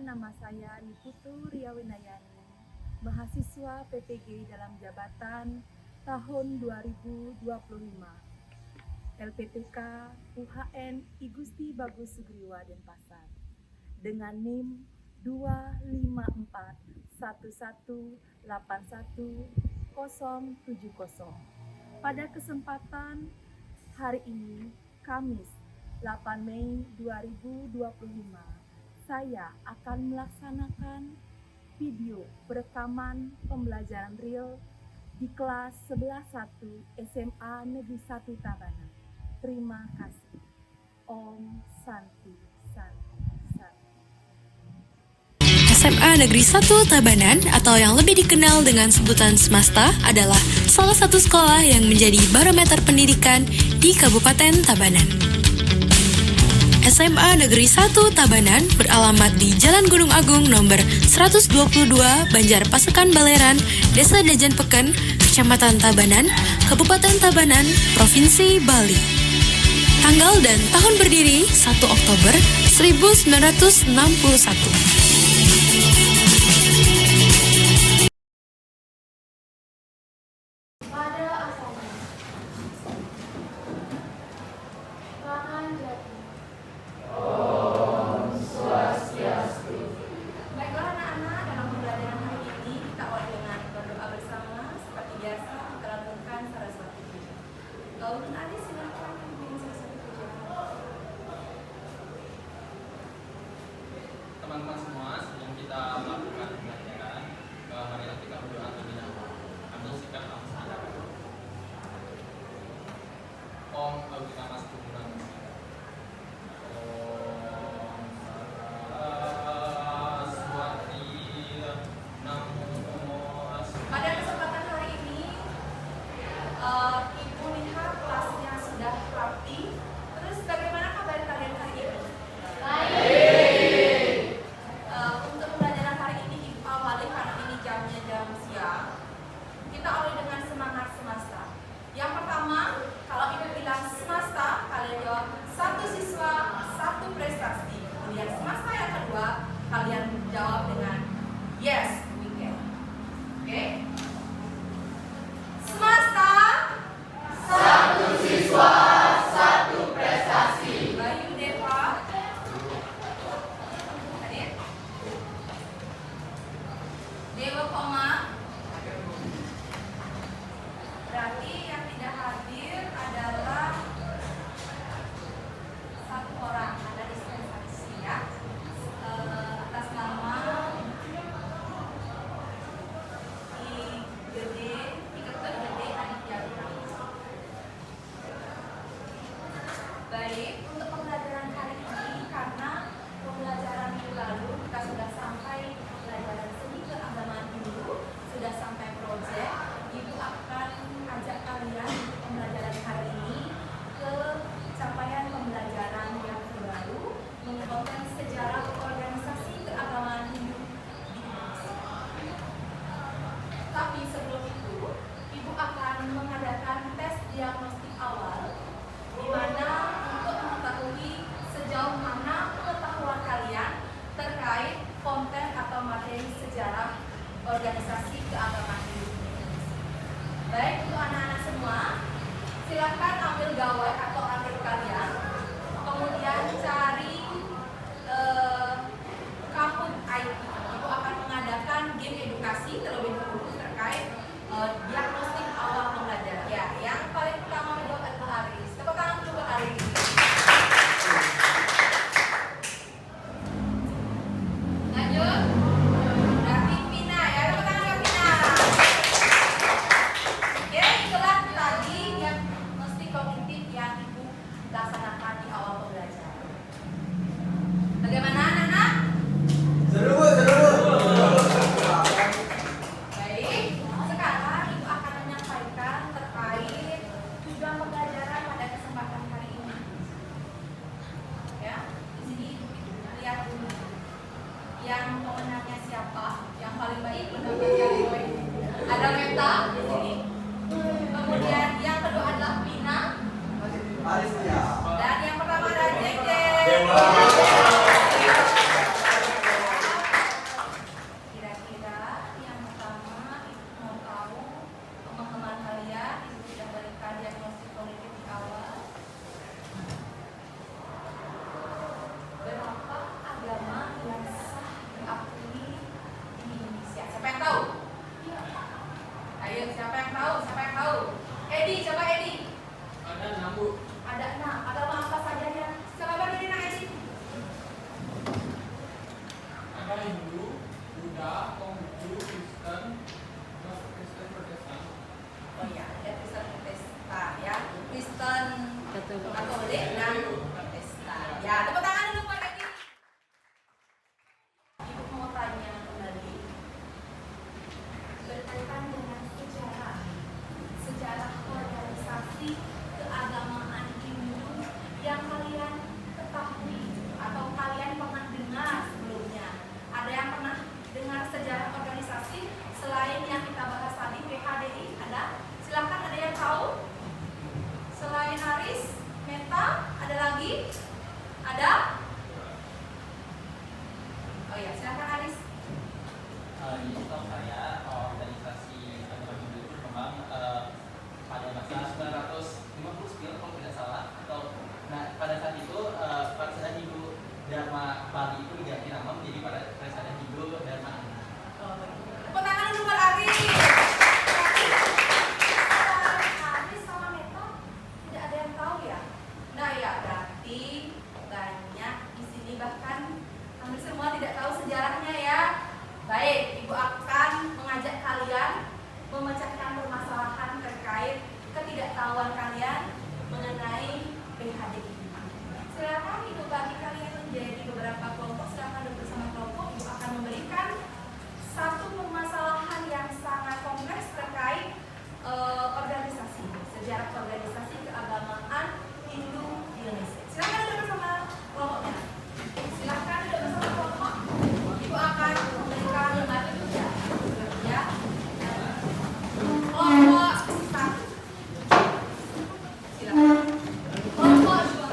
nama saya Niputu Riawinayani, mahasiswa PPG dalam jabatan tahun 2025. LPTK UHN I Gusti Bagus Sugriwa Denpasar dengan NIM 25411818070. Pada kesempatan hari ini, Kamis 8 Mei 2025, saya akan melaksanakan video perekaman pembelajaran real di kelas 11-1 SMA Negeri 1 Tabanan. Terima kasih. Om Santi Santi Santi. SMA Negeri 1 Tabanan atau yang lebih dikenal dengan sebutan Smasta adalah salah satu sekolah yang menjadi barometer pendidikan di Kabupaten Tabanan. SMA Negeri 1 Tabanan beralamat di Jalan Gunung Agung nomor 122 Banjar Pasekan Baleran, Desa Dajan Peken, Kecamatan Tabanan, Kabupaten Tabanan, Provinsi Bali. Tanggal dan tahun berdiri 1 Oktober 1961. Teman-teman semua, sebelum kita melakukan pembelajaran, marilah kita berdoa terlebih dahulu. Kami sikap laksana. Om Agunama Setuburan. Om Saraswati Namo. Pada kesempatan hari ini, Ibu lihat kelasnya sudah rapi. Terus bagaimana kabar kalian hari ini? Untuk pembelajaran hari ini Ibu awali karena ini jamnya jam siang. Kita awali dengan semangat semesta. Yang pertama, kalau Ibu bilang semesta, kalian jawab satu siswa, satu prestasi. Kemudian semesta yang kedua, kalian jawab dengan yes, we can. Oke? Semesta, satu siswa, satu prestasi. Bayu Deva. Hadir. Dewa Koma. Berarti yang tidak hadir adalah satu orang, ada dispensasi ya. Atas nama Gede Aditya. Baik, untuk pembelajaran hari ini, karena pembelajaran minggu lalu kita sudah sampai pembelajaran seni keagamaan Hindu, sudah sampai proyek, Ibu akan ajak kalian untuk pembelajaran hari ini ke capaian pembelajaran yang terbaru mengenai sejarah organisasi keagamaan Hindu di Indonesia. Tapi sebelum itu, Ibu akan mengadakan tes diagnostik awal, di mana untuk mengetahui sejauh mana pengetahuan kalian terkait konten atau materi sejarah organisasi keagamaan Hindu di Indonesia. Baik, untuk anak-anak semua, silakan ambil gawai atau ambil kalian, kemudian cari Kahoot IT. Ibu akan mengadakan game edukasi terlebih dahulu terkait diagnostik awal pembelajaran. Ya, yang paling pertama menjawab adalah Aris. Tepuk tangan dulu buat Aris. Lanjut. Berarti Pina ya, tepuk tangan buat Pina. Oke, itulah tadi diagnostik kognitif yang Ibu laksanakan di awal pembelajaran. Bagaimana anak-anak? Seru. Baik, sekarang Ibu akan menyampaikan terkait tujuan pembelajaran pada kesempatan hari ini. Ya, di sini lihat dulu. Yang pemenangnya siapa? Yang paling baik mendapatkan poin. Ada Meta di sini. Kemudian yang kedua adalah Pina. Dan yang pertama ada Jeng. Katolik dan Protestan. Ya, tepuk tangan dulu buat lagi. Ibu mau tanya kembali berkaitan dengan sejarah organisasi keagamaan Hindu yang kalian ketahui atau kalian pernah dengar sebelumnya. Ada yang pernah dengar sejarah organisasi selain yang kita bahas tadi, PHDI? Ada? Silakan, ada yang tahu? Selain Aris, Meta, ada lagi? Ada? Oh ya, silakan Aris. Jadi setahu saya organisasi agama Hindu itu berkembang pada masa 959 kalau tidak salah. Pada saat itu Parisada Hindu Dharma Bali itu diganti nama menjadi Parisada Hindu Dharma Anda. Tepuk tangan dulu buat Aris. Aris sama Meta tidak ada yang tahu ya? Nah ya, berarti banyak di sini bahkan hampir semua tidak tahu sejarahnya ya. Baik, Ibu akan mengajak kalian memecahkan permasalahan terkait ketidaktahuan kalian mengenai PHDI. Silakan Ibu bagi kalian menjadi beberapa kelompok, silakan duduk bersama kelompok. Ibu akan memberikan satu permasalahan yang sangat kompleks terkait organisasi, sejarah organisasi keagamaan Hindu di Indonesia. Silakan duduk bersama kelompoknya. Silakan duduk bersama kelompok. Ibu akan memberikan lembar kerja. Ya. Kelompok satu. Silakan. Kelompok dua.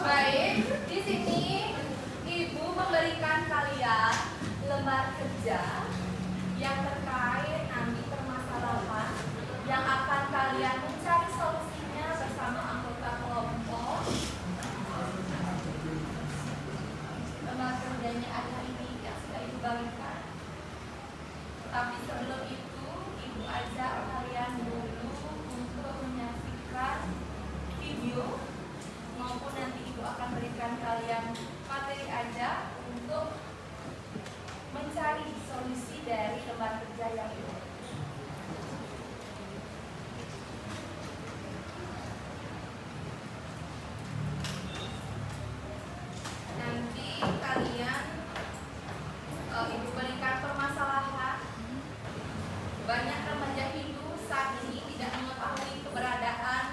Baik, di sini Ibu memberikan kalian lembar kerja yang terkait nanti permasalahan yang akan kalian mencari solusinya bersama anggota kelompok. Lembar kerjanya ada ini yang sudah Ibu bagikan. Tapi sebelum itu, Ibu ajak kalian dulu untuk menyaksikan video maupun nanti Ibu akan berikan kalian materi aja untuk mencari solusi dari lembar kerja yang itu. Nanti kalian Ibu berikan permasalahan. Banyak remaja Hindu saat ini tidak mengetahui keberadaan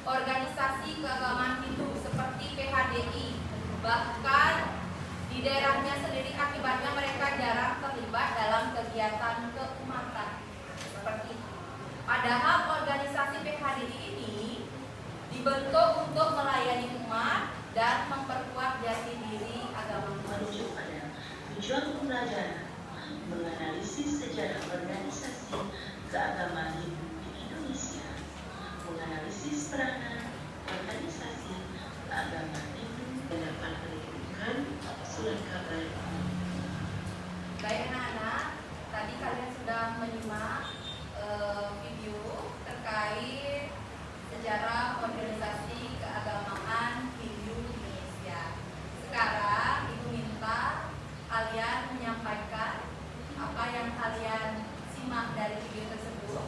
organisasi keagamaan Hindu seperti PHDI. Bahkan di daerahnya sendiri akibatnya mereka jarang terlibat dalam kegiatan keumatan seperti itu. Padahal organisasi PHDI ini dibentuk untuk melayani umat dan memperkuat jati diri agama merujuk pada tujuan pembelajaran menganalisis sejarah organisasi keagamaan Hindu di Indonesia, menganalisis peranan organisasi keagamaan Hindu dalam pendidikan surat kabar. Baik anak-anak, tadi kalian sudah menyimak video terkait sejarah organisasi keagamaan Hindu Indonesia. Sekarang Ibu minta kalian menyampaikan apa yang kalian simak dari video tersebut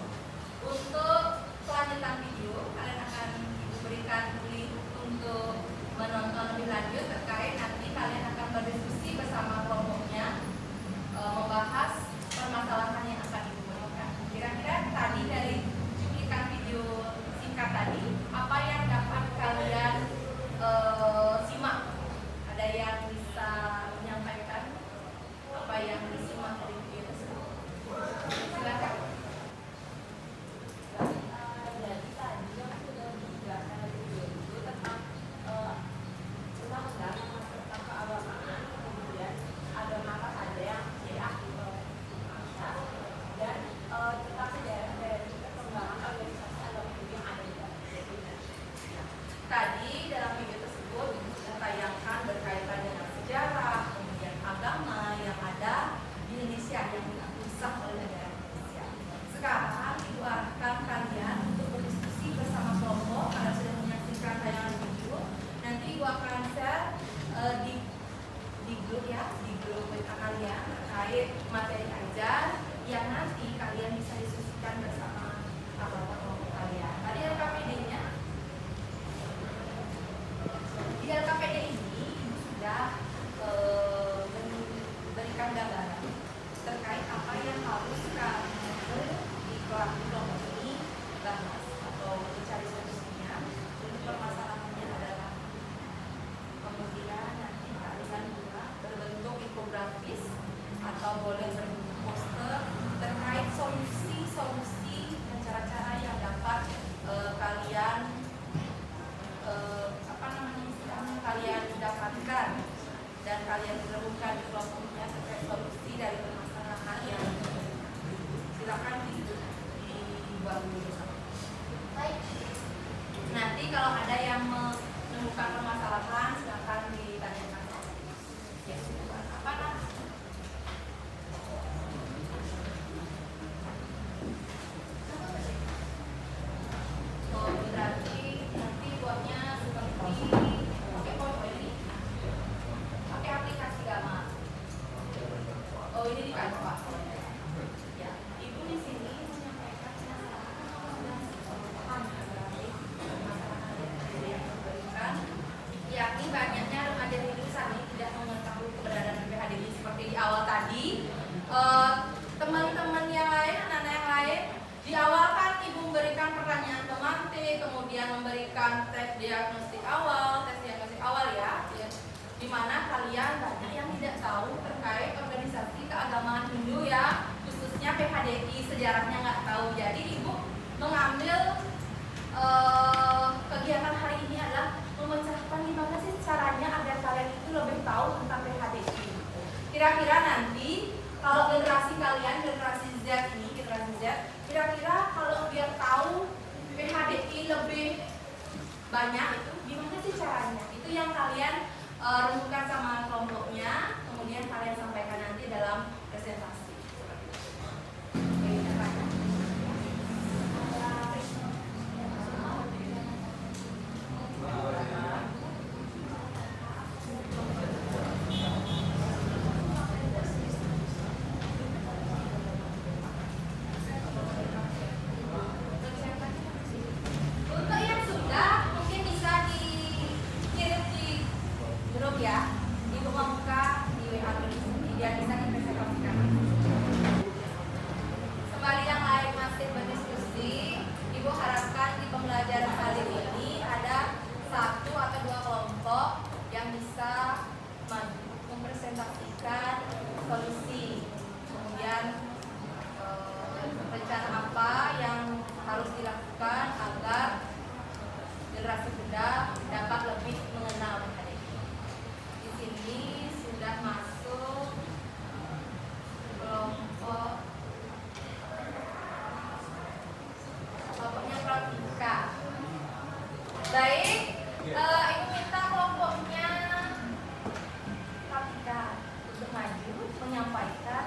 kalau ada yang menemukan permasalahan silakan ditanyakan. Ya, apa nak? Oh, berarti nanti buatnya seperti pakai PowerPoint ini, pakai aplikasi gambar. Oh, ini di Canva. Ya, ibu di sini menyampaikan yakni banyaknya remaja di Indonesia ini tidak mengetahui keberadaan PPHDI seperti di awal tadi. Teman-teman yang lain, anak-anak yang lain, di awal kan ibu memberikan pertanyaan tematik, kemudian memberikan tes diagnostik awal ya, di mana kalian banyak yang tidak tahu terkait organisasi keagamaan Hindu ya, khususnya PHDI, sejarahnya nggak tahu. Jadi ibu mengambil kegiatan hari ini adalah memecahkan gimana sih caranya agar kalian itu lebih tahu tentang PHDI. Kira-kira nanti kalau generasi kalian, generasi Z ini, kira-kira kalau biar tahu PHDI lebih banyak itu gimana sih caranya? Itu yang kalian renungkan sama kelompoknya, kemudian kalian sampaikan nanti dalam presentasi. Oke, caranya. Untuk yang sudah mungkin bisa dikirim di grup ya. Ibu membuka di WA biar bisa dipresentasikan. Kembali yang lain masih berdiskusi. Ibu harapkan di pembelajaran kali ini ada 1 atau 2 kelompok yang bisa mempresentasikan solusi. Kemudian rencana apa yang harus dilakukan agar generasi muda dapat lebih mengenal PHDI. Di sini sudah masuk kelompoknya Pratika. Baik, ibu minta kelompoknya Pratika untuk maju menyampaikan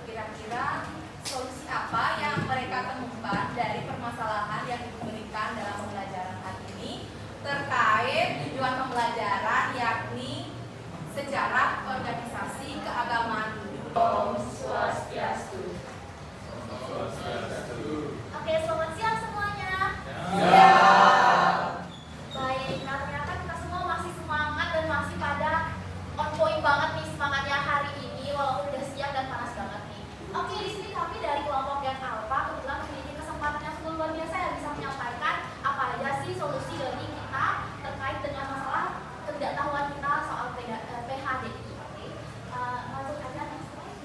kira-kira solusi apa yang mereka temukan dari permasalahan yang diberikan dalam pembelajaran hari ini terkait tujuan pembelajaran yakni sejarah organisasi keagamaan Hindu. Om Swastiastu. Oke, selamat siang semuanya. Ya. Baik, ternyata kita semua masih semangat dan masih pada on point banget nih semangatnya hari ini walaupun udah siang dan panas banget nih. Oke, di sini kami dari kelompok Gen Alpha kebetulan memiliki kesempatan yang sungguh luar biasa yang bisa menyampaikan apa aja sih solusi dari kita terkait dengan masalah ketidaktahuan kita soal PHDI. Oke, langsung aja next slide.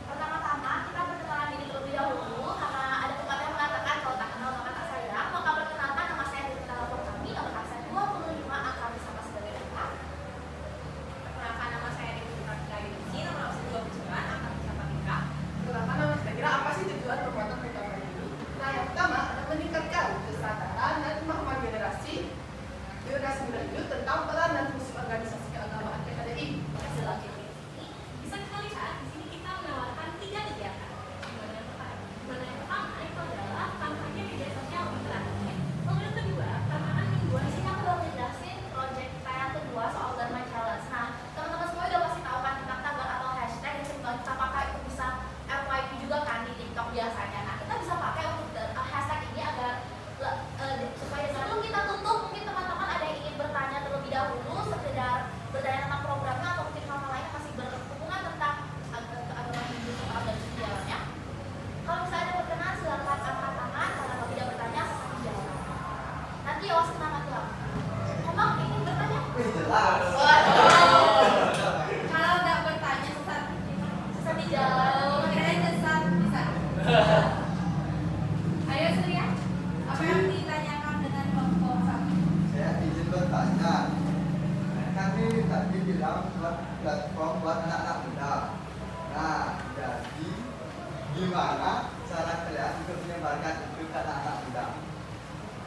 Pertama-tama kita perkenalan diri terlebih dahulu karena ada pepatah yang mengatakan kalau tak kenal maka tak sayang. Maka perkenalkan nama saya dari kelompok kami, nomor absen 25 angka bersama sebagai lengkap. Perkenalkan nama saya dari Pratika Yudhisi, nomor absen 29 angka bersama lengkap. Pertama, kira-kira apa sih tujuan pembuatan PKBM ini? Nah, yang pertama adalah meningkatkan kesadaran dan pemahaman generasi muda Hindu tentang peran dan fungsi organisasi keagamaan PHDI. Selanjutnya bisa kita lihat di sini kita menawarkan 3 kegiatan. Yang pertama itu adalah kampanye media sosial interaktif. Lalu yang kedua, tantangan mingguan. Di sini aku udah ngejelasin project kita yang kedua soal Dharma Challenge. Nah, teman-teman semua udah pasti tahu kan tentang tagar atau hashtag yang sering banget kita pakai untuk bisa FYP juga kan di TikTok biasanya. Nah, kita bisa pakai untuk hashtag ini agar supaya sebelum kita tutup mungkin teman-teman ada yang ingin bertanya terlebih dahulu sekedar bertanya tentang programnya atau mungkin hal-hal lain yang masih berhubungan tentang keagamaan Hindu atau dari sejarahnya. Kalau misalnya ada berkenan silakan angkat tangan, kalau tidak bertanya silahkan dijawab. Nanti awas kena mati. Omong ingin bertanya? Kalau nggak bertanya susah dijawab. Makanya sesat bisa. Ayo Surya, apa yang ditanyakan dengan kelompok satu? Saya izin bertanya, kan ini tadi bilang buat platform buat anak-anak muda. Nah, jadi gimana cara kalian untuk menyebarkan itu ke anak-anak muda?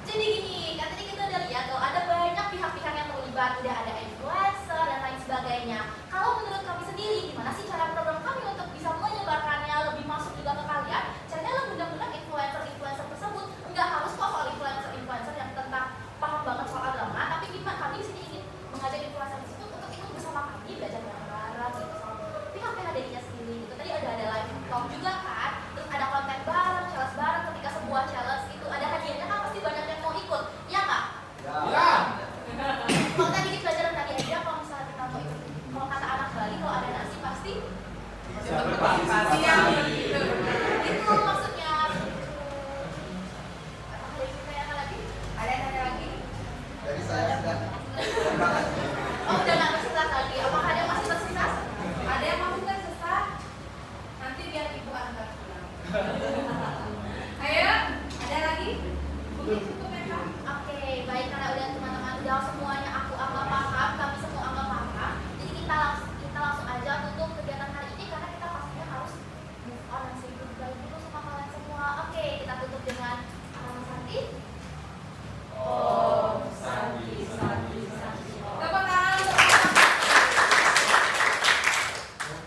Jadi gini, kan tadi kita udah lihat kalau ada banyak pihak-pihak yang terlibat, udah ada influencer dan lain sebagainya. Kalau menurut kami sendiri, gimana sih cara program kami untuk bisa menyebarkannya lebih masuk juga ke kalian? Caranya lo undang-undang influencer-influencer tersebut. Enggak harus kok soal influencer-influencer yang tentang paham banget soal agama, tapi gimana kami di sini ingin mengajak influencer tersebut untuk ikut bersama kami belajar bareng-bareng gitu sama pihak PHDI-nya sendiri. Gitu. Tadi ada live talk juga kan, terus ada konten bareng, challenge bareng. Ketika sebuah challenge itu ada hadiahnya kan pasti banyak yang mau ikut, iya nggak? Ya. Kalau tadi kita pelajaran tadi aja, kalau misalnya kita mau ikut, kalau kata anak Bali kalau ada nasi pasti itu maksudnya. Ada yang ditanyakan lagi? Ada yang nanya lagi? Jadi saya sudah Oh udah nggak tersesat lagi? Apakah ada yang masih tersesat? Ada yang masih tersesat? Nanti biar ibu antar pulang. Ayo, ada lagi? Mungkin cukup ya Kak? Oke, baik karena udah teman-teman udah semuanya aku anggap paham, kami semua anggap paham. Jadi kita langsung aja tutup kegiatan hari ini karena kita pastinya harus move on dan say goodbye dulu sama kalian semua. Oke, kita tutup dengan Mas Santi. Om Santi Santi Santi. Tepuk tangan untuk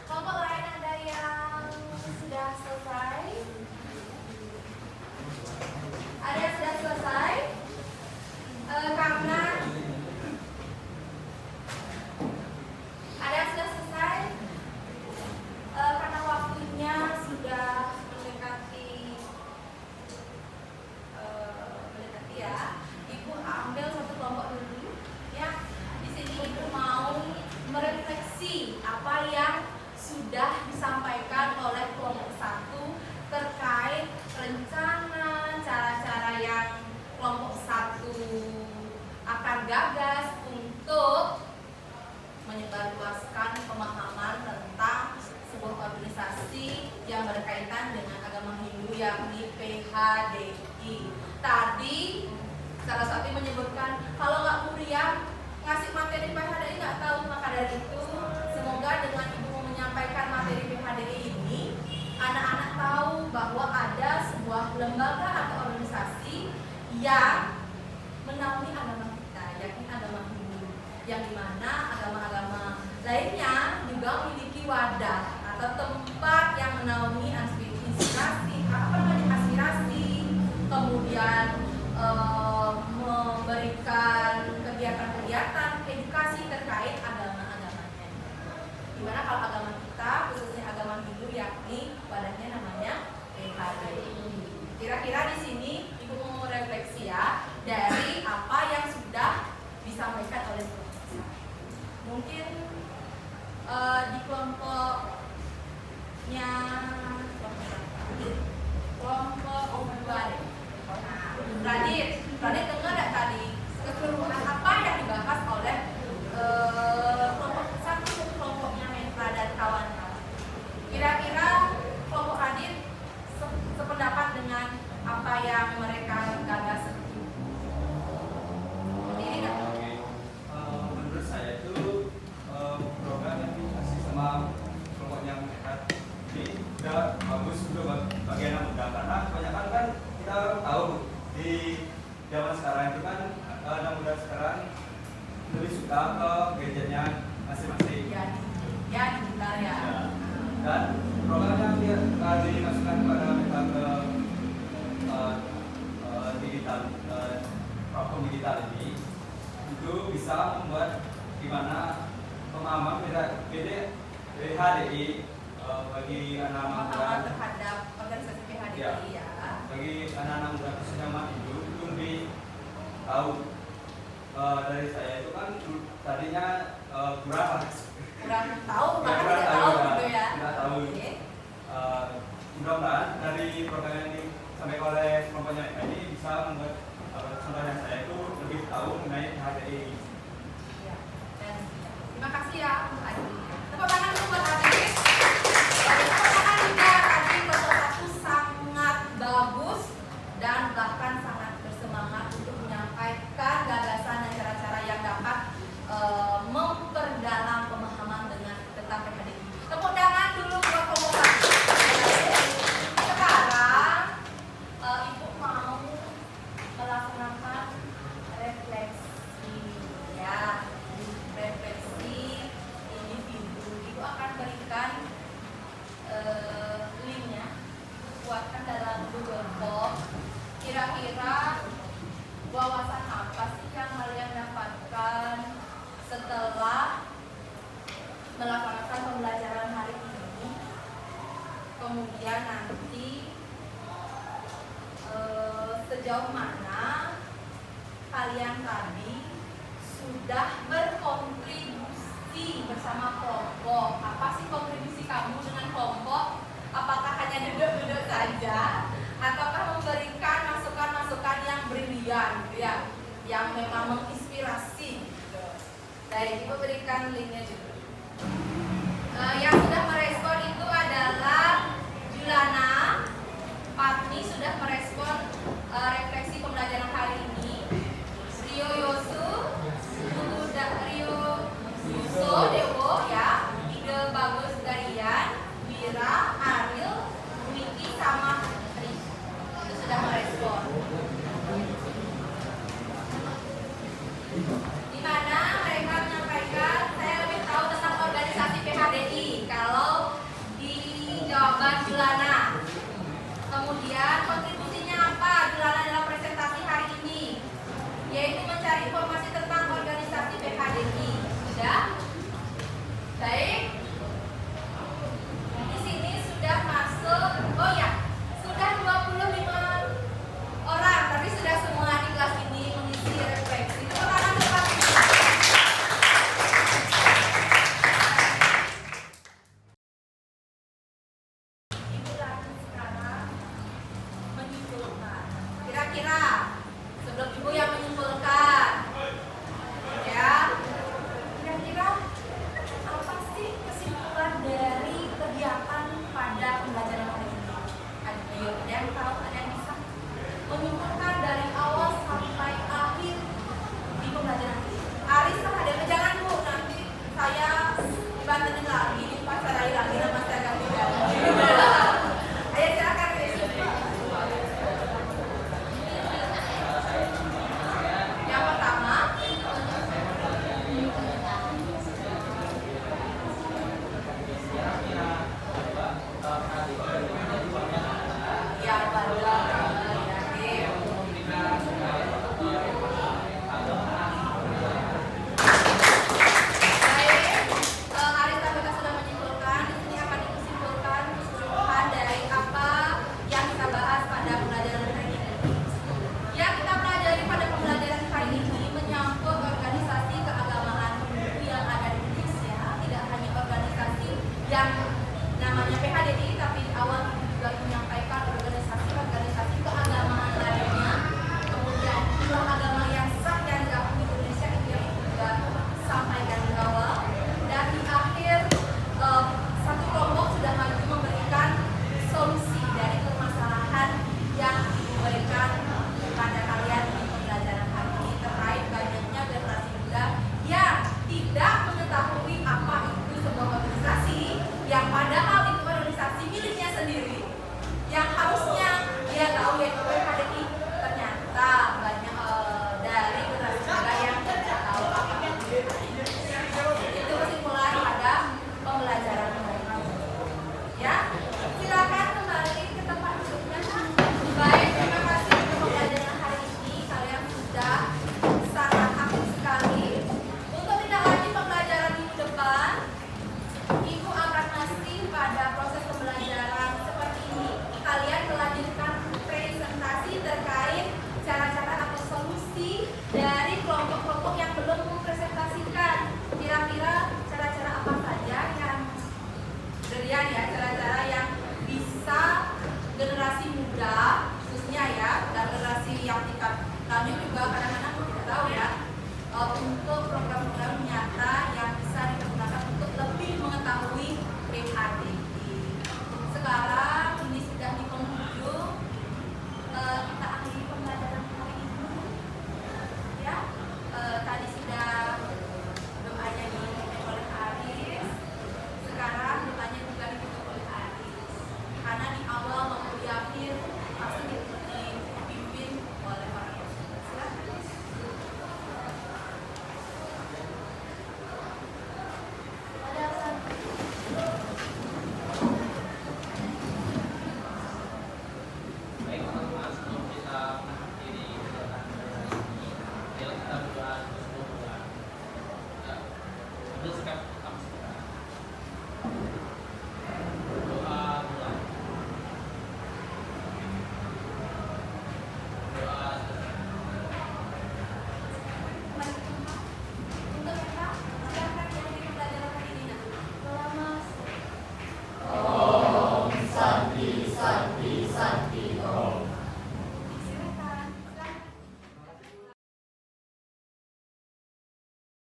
kelompok lain ada yang sudah selesai? Ada yang sudah selesai? Karena ada yang sudah selesai karena waktunya sudah mendekati ya. Ibu ambil satu kelompok dulu ya. Di sini ibu mau merefleksi apa yang sudah disampaikan oleh kelompok 1 terkait rencana cara-cara yang kelompok 1 akan gagas untuk menyebarluaskan pemahaman tentang sebuah organisasi yang berkaitan dengan agama Hindu yakni PHDI. Tadi salah satu menyebutkan kalau nggak Muriam ngasih materi PHDI nggak tahu, maka dari itu semoga dengan ibu menyampaikan materi PHDI ini anak-anak tahu bahwa ada sebuah lembaga atau organisasi yang menaungi agama kita yakni agama Hindu, yang dimana agama-agama lainnya juga memiliki wadah atau tempat yang menaungi aspirasi, kemudian memberikan kegiatan-kegiatan edukasi terkait agama-agamanya. Dimana kalau agama kita, khususnya agama Hindu, yakni wadahnya namanya PHDI. Kira-kira di sini ibu mau refleksi ya dari apa yang sudah disampaikan oleh kelompok. Mungkin di kelompoknya kelompok dua deh. Radit dengar nggak tadi keseluruhan apa yang dibahas oleh kelompok 1 kelompoknya Mentra dan kawan-kawan? Kira-kira kelompok Radit sependapat dengan apa yang mereka gagas? Ini nggak? Menurut saya itu program yang dikasih sama kelompoknya mereka ini udah bagus, udah bagian yang mudah karena kebanyakan kan kita tahu di zaman sekarang itu kan anak muda sekarang lebih suka ke gadgetnya masing-masing. Ya digital ya. Dan program yang dimasukkan kepada mereka ke digital platform digital ini itu bisa membuat gimana pemahaman PHDI bagi anak-anak muda Pemahaman terhadap organisasi PHDI ya. Bagi anak-anak muda khususnya umat Hindu itu lebih tahu. Dari saya itu kan tadinya kurang tahu, Ya, bahkan kurang tidak tahu, tahu ya. gitu ya. Tidak tahu. Oke. Mudah-mudahan dari program yang disampaikan oleh kelompoknya ini bisa membuat saudara saya itu lebih tahu mengenai PHDI. Ya. Dan terima kasih ya untuk Adi. Tepuk tangan dulu buat Adi. Tepuk tangan juga tadi kelompok 1 sangat bagus dan bahkan sangat bersemangat untuk menyampaikan gagasan dan cara-cara yang dapat memperdalam pemahaman tentang PHDI. Tepuk tangan dulu buat kelompok 1. Sekarang ibu mau melaksanakan kira-kira wawasan apa sih yang kalian dapatkan setelah melaksanakan pembelajaran hari ini? Kemudian nanti sejauh mana kalian tadi sudah berkontribusi bersama kelompok? Apa sih kontribusi kamu dengan kelompok? Apakah hanya duduk-duduk saja? Ataukah memberikan masukan-masukan yang brilian, gitu ya, yang memang menginspirasi? Gitu. Baik, Ibu berikan linknya juga. Yang sudah merespon itu adalah Julana, Patni sudah merespon refleksi pembelajaran hari ini. Rio Yosu, Rio Yuso Dewo ya, ide bagus Darian, Wira, Ariel, Wiki sama Tri itu sudah merespon. Di mana mereka menyampaikan saya lebih tahu tentang organisasi PHDI kalau di jawaban Julana. Kemudian kontribusinya apa Julana dalam presentasi hari ini? Yaitu mencari informasi tentang organisasi PHDI. Sudah? Baik. Di sini sudah masuk, oh ya, sudah 25 orang, tapi sudah semua di kelas ini mengisi refleksi. Tepuk tangan untuk Patni. Ibu Rani sekarang menyimpulkan. Kira-kira sebelum Ibu yang menyimpulkan